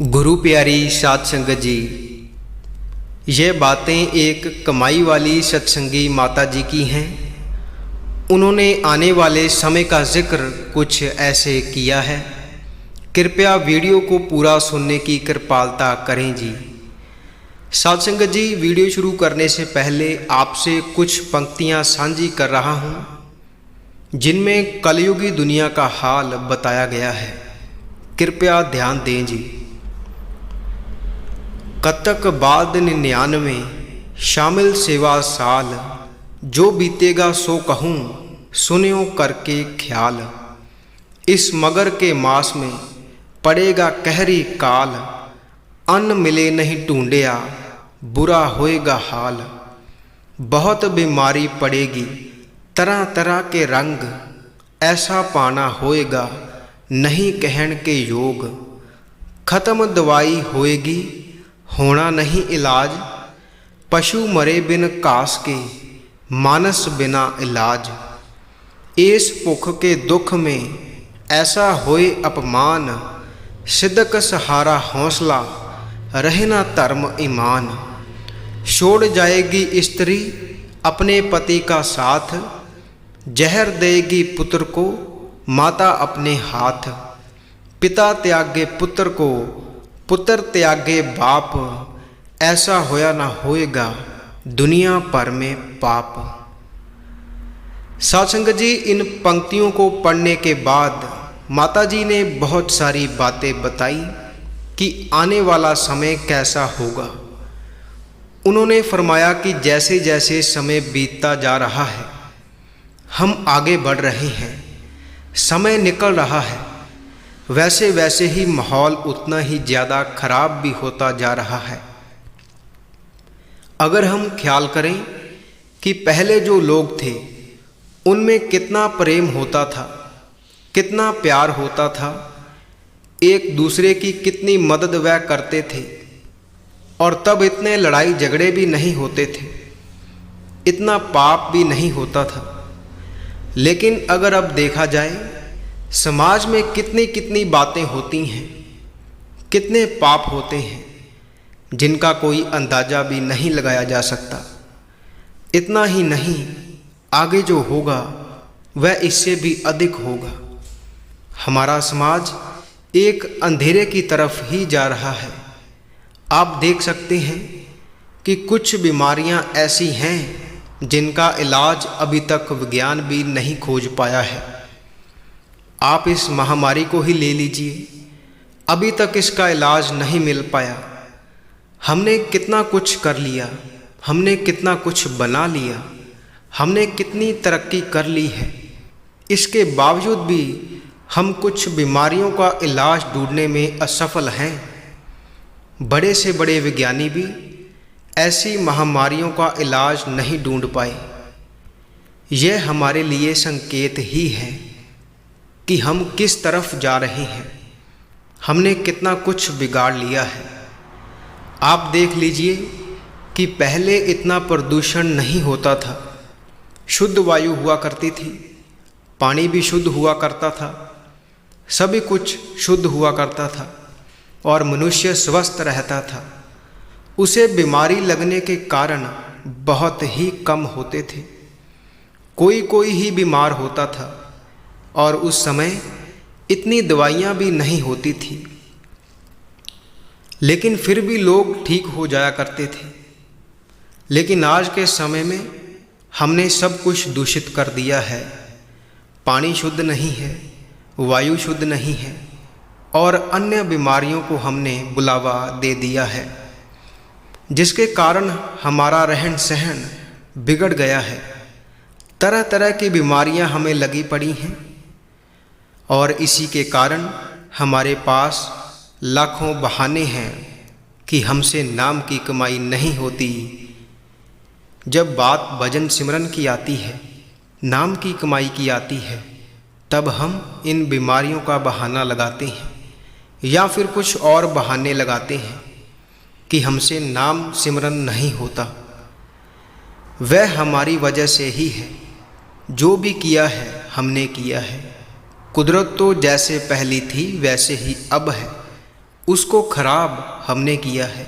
गुरु प्यारी साध संगत जी, ये बातें एक कमाई वाली सत्संगी माता जी की हैं। उन्होंने आने वाले समय का जिक्र कुछ ऐसे किया है। कृपया वीडियो को पूरा सुनने की कृपालता करें जी। साध संगत जी, वीडियो शुरू करने से पहले आपसे कुछ पंक्तियां साझी कर रहा हूं, जिनमें कलयुगी दुनिया का हाल बताया गया है। कृपया ध्यान दें जी। कतक बाद 99 शामिल सेवा साल, जो बीतेगा सो कहूँ सुनियो करके ख्याल। इस मगर के मास में पड़ेगा कहरी काल, अन्न मिले नहीं ढूंढिया बुरा होएगा हाल। बहुत बीमारी पड़ेगी तरह तरह के रंग, ऐसा पाना होएगा नहीं कहन के योग। खत्म दवाई होएगी होना नहीं इलाज, पशु मरे बिन घास के मानस बिना इलाज। इस भुख के दुख में ऐसा होए अपमान, सिदक सहारा हौसला रहे ना धर्म ईमान। छोड़ जाएगी स्त्री अपने पति का साथ, जहर देगी पुत्र को माता अपने हाथ। पिता त्यागे पुत्र को पुत्र त्यागे बाप, ऐसा होया ना होएगा दुनिया भर में पाप। साध संगत जी, इन पंक्तियों को पढ़ने के बाद माता जी ने बहुत सारी बातें बताई कि आने वाला समय कैसा होगा। उन्होंने फरमाया कि जैसे जैसे समय बीतता जा रहा है, हम आगे बढ़ रहे हैं, समय निकल रहा है, वैसे वैसे ही माहौल उतना ही ज़्यादा खराब भी होता जा रहा है। अगर हम ख्याल करें कि पहले जो लोग थे उनमें कितना प्रेम होता था, कितना प्यार होता था, एक दूसरे की कितनी मदद वह करते थे, और तब इतने लड़ाई झगड़े भी नहीं होते थे, इतना पाप भी नहीं होता था। लेकिन अगर अब देखा जाए समाज में कितनी कितनी बातें होती हैं, कितने पाप होते हैं, जिनका कोई अंदाज़ा भी नहीं लगाया जा सकता। इतना ही नहीं, आगे जो होगा वह इससे भी अधिक होगा। हमारा समाज एक अंधेरे की तरफ ही जा रहा है। आप देख सकते हैं कि कुछ बीमारियां ऐसी हैं जिनका इलाज अभी तक विज्ञान भी नहीं खोज पाया है। आप इस महामारी को ही ले लीजिए, अभी तक इसका इलाज नहीं मिल पाया। हमने कितना कुछ कर लिया, हमने कितना कुछ बना लिया, हमने कितनी तरक्की कर ली है, इसके बावजूद भी हम कुछ बीमारियों का इलाज ढूंढने में असफल हैं। बड़े से बड़े विज्ञानी भी ऐसी महामारियों का इलाज नहीं ढूंढ पाए। यह हमारे लिए संकेत ही है कि हम किस तरफ जा रहे हैं, हमने कितना कुछ बिगाड़ लिया है। आप देख लीजिए कि पहले इतना प्रदूषण नहीं होता था, शुद्ध वायु हुआ करती थी, पानी भी शुद्ध हुआ करता था, सभी कुछ शुद्ध हुआ करता था और मनुष्य स्वस्थ रहता था। उसे बीमारी लगने के कारण बहुत ही कम होते थे, कोई ही बीमार होता था, और उस समय इतनी दवाइयाँ भी नहीं होती थी, लेकिन फिर भी लोग ठीक हो जाया करते थे। लेकिन आज के समय में हमने सब कुछ दूषित कर दिया है। पानी शुद्ध नहीं है, वायु शुद्ध नहीं है, और अन्य बीमारियों को हमने बुलावा दे दिया है, जिसके कारण हमारा रहन सहन बिगड़ गया है। तरह तरह की बीमारियां हमें लगी पड़ी हैं, और इसी के कारण हमारे पास लाखों बहाने हैं कि हमसे नाम की कमाई नहीं होती। जब बात भजन सिमरन की आती है, नाम की कमाई की आती है, तब हम इन बीमारियों का बहाना लगाते हैं या फिर कुछ और बहाने लगाते हैं कि हमसे नाम सिमरन नहीं होता। वह हमारी वजह से ही है। जो भी किया है हमने किया है। कुदरत तो जैसे पहली थी वैसे ही अब है, उसको खराब हमने किया है।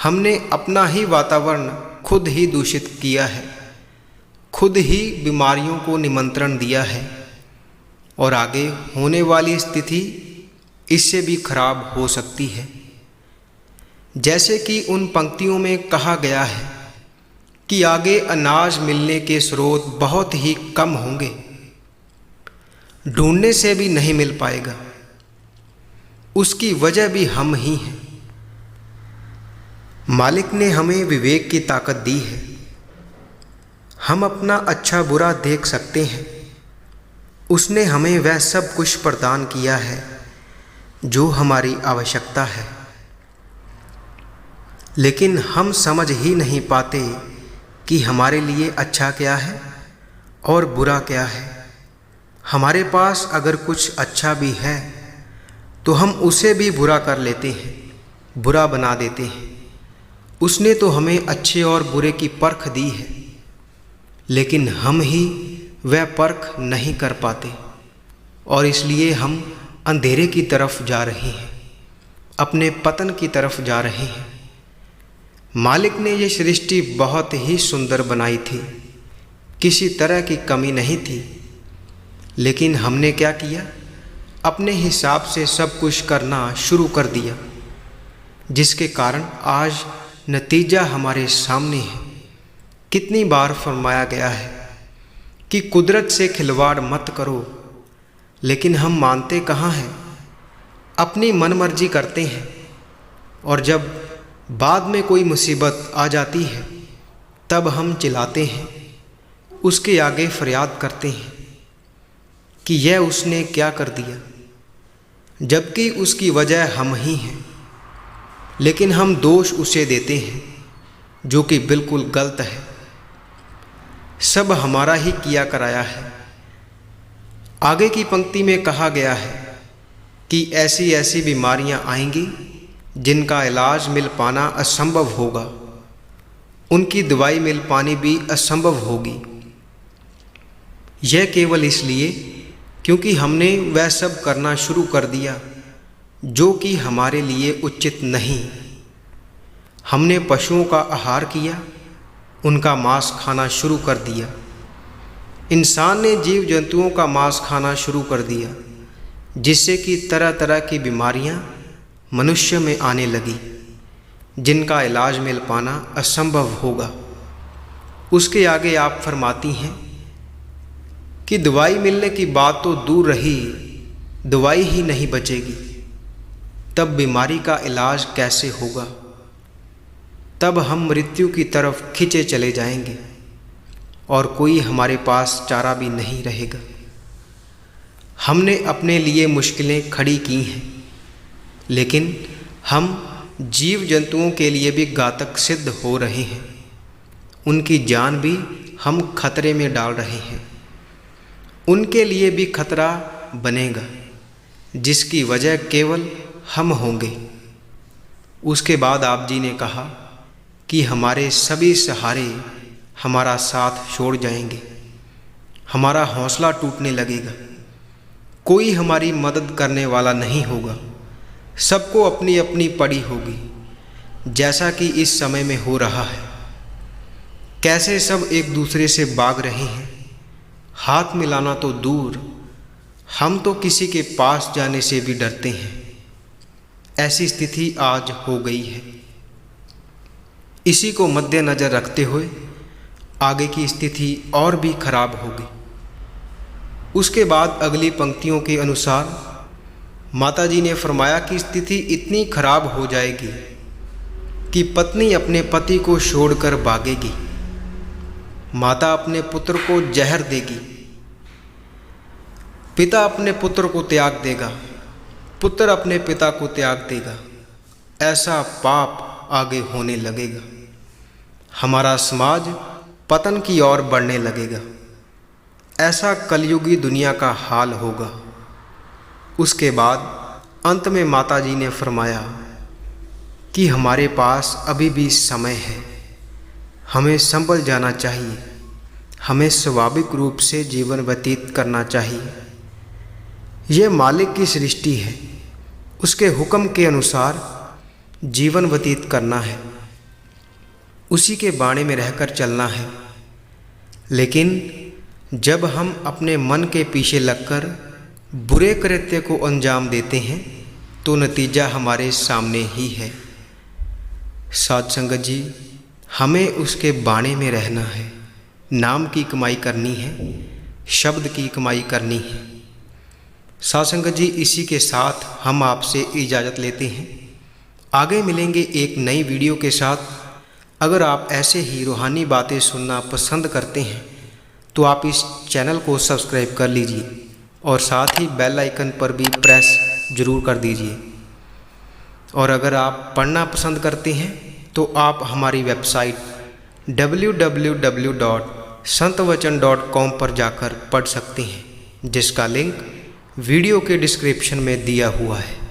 हमने अपना ही वातावरण खुद ही दूषित किया है, खुद ही बीमारियों को निमंत्रण दिया है, और आगे होने वाली स्थिति इससे भी खराब हो सकती है। जैसे कि उन पंक्तियों में कहा गया है कि आगे अनाज मिलने के स्रोत बहुत ही कम होंगे, ढूंढने से भी नहीं मिल पाएगा। उसकी वजह भी हम ही हैं। मालिक ने हमें विवेक की ताकत दी है। हम अपना अच्छा बुरा देख सकते हैं। उसने हमें वह सब कुछ प्रदान किया है जो हमारी आवश्यकता है, लेकिन हम समझ ही नहीं पाते कि हमारे लिए अच्छा क्या है और बुरा क्या है। हमारे पास अगर कुछ अच्छा भी है तो हम उसे भी बुरा कर लेते हैं, बुरा बना देते हैं। उसने तो हमें अच्छे और बुरे की परख दी है, लेकिन हम ही वह परख नहीं कर पाते, और इसलिए हम अंधेरे की तरफ जा रहे हैं, अपने पतन की तरफ जा रहे हैं। मालिक ने ये सृष्टि बहुत ही सुंदर बनाई थी, किसी तरह की कमी नहीं थी, लेकिन हमने क्या किया? अपने हिसाब से सब कुछ करना शुरू कर दिया, जिसके कारण आज नतीजा हमारे सामने है। कितनी बार फरमाया गया है कि कुदरत से खिलवाड़ मत करो, लेकिन हम मानते कहाँ हैं? अपनी मनमर्जी करते हैं, और जब बाद में कोई मुसीबत आ जाती है तब हम चिल्लाते हैं, उसके आगे फरियाद करते हैं कि यह उसने क्या कर दिया, जबकि उसकी वजह हम ही हैं। लेकिन हम दोष उसे देते हैं, जो कि बिल्कुल गलत है। सब हमारा ही किया कराया है। आगे की पंक्ति में कहा गया है कि ऐसी ऐसी बीमारियां आएंगी जिनका इलाज मिल पाना असंभव होगा, उनकी दवाई मिल पानी भी असंभव होगी। यह केवल इसलिए क्योंकि हमने वह सब करना शुरू कर दिया जो कि हमारे लिए उचित नहीं। हमने पशुओं का आहार किया, उनका मांस खाना शुरू कर दिया। इंसान ने जीव जंतुओं का मांस खाना शुरू कर दिया, जिससे कि तरह तरह की बीमारियां मनुष्य में आने लगी, जिनका इलाज मिल पाना असंभव होगा। उसके आगे आप फरमाती हैं कि दवाई मिलने की बात तो दूर रही, दवाई ही नहीं बचेगी, तब बीमारी का इलाज कैसे होगा? तब हम मृत्यु की तरफ खींचे चले जाएंगे और कोई हमारे पास चारा भी नहीं रहेगा। हमने अपने लिए मुश्किलें खड़ी की हैं, लेकिन हम जीव जंतुओं के लिए भी घातक सिद्ध हो रहे हैं। उनकी जान भी हम खतरे में डाल रहे हैं। उनके लिए भी खतरा बनेगा, जिसकी वजह केवल हम होंगे। उसके बाद आप जी ने कहा कि हमारे सभी सहारे हमारा साथ छोड़ जाएंगे, हमारा हौसला टूटने लगेगा, कोई हमारी मदद करने वाला नहीं होगा, सबको अपनी अपनी पड़ी होगी, जैसा कि इस समय में हो रहा है। कैसे सब एक दूसरे से भाग रहे हैं, हाथ मिलाना तो दूर, हम तो किसी के पास जाने से भी डरते हैं। ऐसी स्थिति आज हो गई है। इसी को मद्देनज़र रखते हुए आगे की स्थिति और भी खराब होगी। उसके बाद अगली पंक्तियों के अनुसार माता जी ने फरमाया कि स्थिति इतनी खराब हो जाएगी कि पत्नी अपने पति को छोड़कर भागेगी, माता अपने पुत्र को जहर देगी, पिता अपने पुत्र को त्याग देगा, पुत्र अपने पिता को त्याग देगा। ऐसा पाप आगे होने लगेगा। हमारा समाज पतन की ओर बढ़ने लगेगा। ऐसा कलयुगी दुनिया का हाल होगा। उसके बाद अंत में माता जी ने फरमाया कि हमारे पास अभी भी समय है, हमें संभल जाना चाहिए, हमें स्वाभाविक रूप से जीवन व्यतीत करना चाहिए। यह मालिक की सृष्टि है, उसके हुक्म के अनुसार जीवन व्यतीत करना है, उसी के बाणे में रहकर चलना है। लेकिन जब हम अपने मन के पीछे लगकर बुरे कृत्य को अंजाम देते हैं तो नतीजा हमारे सामने ही है। साध संगत जी, हमें उसके बाणे में रहना है, नाम की कमाई करनी है, शब्द की कमाई करनी है। साध संगत जी, इसी के साथ हम आपसे इजाज़त लेते हैं। आगे मिलेंगे एक नई वीडियो के साथ। अगर आप ऐसे ही रूहानी बातें सुनना पसंद करते हैं तो आप इस चैनल को सब्सक्राइब कर लीजिए और साथ ही बेल आइकन पर भी प्रेस ज़रूर कर दीजिए। और अगर आप पढ़ना पसंद करते हैं तो आप हमारी वेबसाइट www.santwachan.com पर जाकर पढ़ सकते हैं, जिसका लिंक वीडियो के डिस्क्रिप्शन में दिया हुआ है।